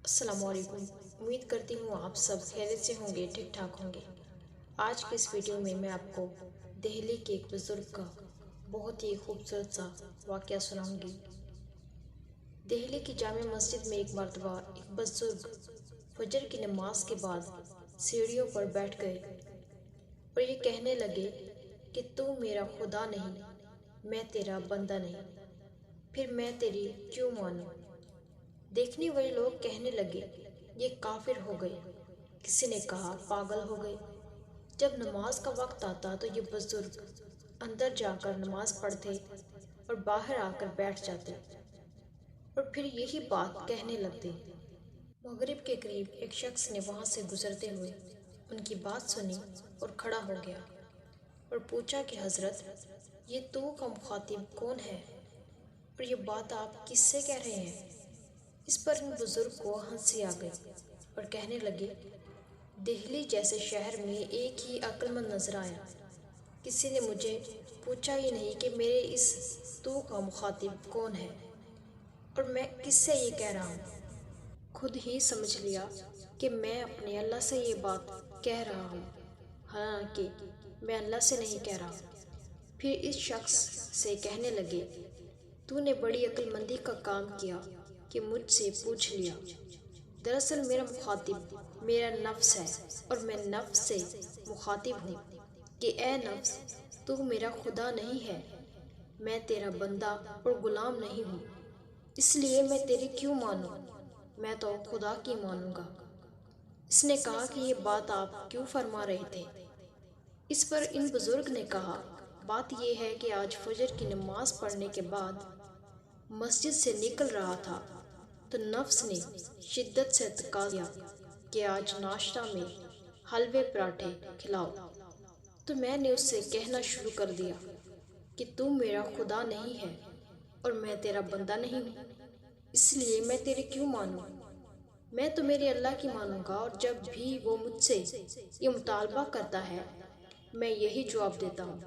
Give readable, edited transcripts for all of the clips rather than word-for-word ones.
السلام علیکم۔ امید کرتی ہوں آپ سب خیریت سے ہوں گے، ٹھیک ٹھاک ہوں گے۔ آج کی اس ویڈیو میں میں آپ کو دہلی کے ایک بزرگ کا بہت ہی خوبصورت سا واقعہ سناؤں گی۔ دہلی کی جامع مسجد میں ایک مرتبہ ایک بزرگ فجر کی نماز کے بعد سیڑھیوں پر بیٹھ گئے اور یہ کہنے لگے کہ تو میرا خدا نہیں، میں تیرا بندہ نہیں، پھر میں تیری کیوں مانوں؟ دیکھنے والے لوگ کہنے لگے یہ کافر ہو گئے، کسی نے کہا پاگل ہو گئے۔ جب نماز کا وقت آتا تو یہ بزرگ اندر جا کر نماز پڑھتے اور باہر آ کر بیٹھ جاتے اور پھر یہی بات کہنے لگتے۔ مغرب کے قریب ایک شخص نے وہاں سے گزرتے ہوئے ان کی بات سنی اور کھڑا ہو گیا اور پوچھا کہ حضرت، یہ تو کا مخاطب کون ہے اور یہ بات آپ کس سے کہہ رہے ہیں؟ اس پر ان بزرگ کو ہنسی آ گئی اور کہنے لگے دہلی جیسے شہر میں ایک ہی عقل مند نظر آیا، کسی نے مجھے پوچھا ہی نہیں کہ میرے اس تو کا مخاطب کون ہے اور میں کس سے یہ کہہ رہا ہوں۔ خود ہی سمجھ لیا کہ میں اپنے اللہ سے یہ بات کہہ رہا ہوں، حالانکہ میں اللہ سے نہیں کہہ رہا۔ پھر اس شخص سے کہنے لگے تو نے بڑی عقل مندی کا کام کیا کہ مجھ سے پوچھ لیا۔ دراصل میرا مخاطب میرا نفس ہے اور میں نفس سے مخاطب ہوں کہ اے نفس، تو میرا خدا نہیں ہے، میں تیرا بندہ اور غلام نہیں ہوں، اس لیے میں تیری کیوں مانوں؟ میں تو خدا کی مانوں گا۔ اس نے کہا کہ یہ بات آپ کیوں فرما رہے تھے؟ اس پر ان بزرگ نے کہا بات یہ ہے کہ آج فجر کی نماز پڑھنے کے بعد مسجد سے نکل رہا تھا تو نفس نے شدت سے تقاضا کیا کہ آج ناشتہ میں حلوے پراٹھے کھلاؤ، تو میں نے اس سے کہنا شروع کر دیا کہ تو میرا خدا نہیں ہے اور میں تیرا بندہ نہیں ہوں، اس لیے میں تیری کیوں مانوں؟ میں تو میرے اللہ کی مانوں گا، اور جب بھی وہ مجھ سے یہ مطالبہ کرتا ہے میں یہی جواب دیتا ہوں۔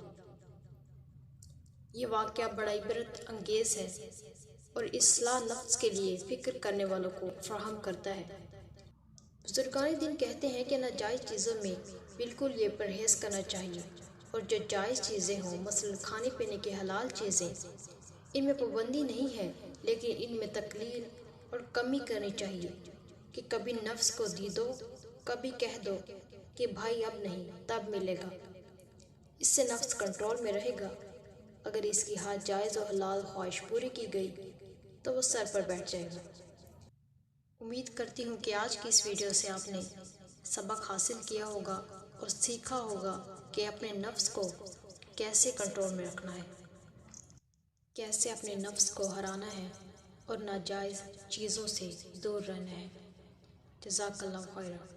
یہ واقعہ بڑا عبرت انگیز ہے اور اصلاح نفس کے لیے فکر کرنے والوں کو فراہم کرتا ہے۔ بزرگان دین کہتے ہیں کہ ناجائز چیزوں میں بالکل یہ پرہیز کرنا چاہیے، اور جو جائز چیزیں ہوں، مثلا کھانے پینے کی حلال چیزیں، ان میں پابندی نہیں ہے، لیکن ان میں تقلیل اور کمی کرنی چاہیے کہ کبھی نفس کو دی دو، کبھی کہہ دو کہ بھائی اب نہیں، تب ملے گا۔ اس سے نفس کنٹرول میں رہے گا۔ اگر اس کی ہر جائز و حلال خواہش پوری کی گئی تو وہ سر پر بیٹھ جائے گا۔ امید کرتی ہوں کہ آج کی اس ویڈیو سے آپ نے سبق حاصل کیا ہوگا اور سیکھا ہوگا کہ اپنے نفس کو کیسے کنٹرول میں رکھنا ہے، کیسے اپنے نفس کو ہرانا ہے اور ناجائز چیزوں سے دور رہنا ہے۔ جزاک اللہ خیرہ۔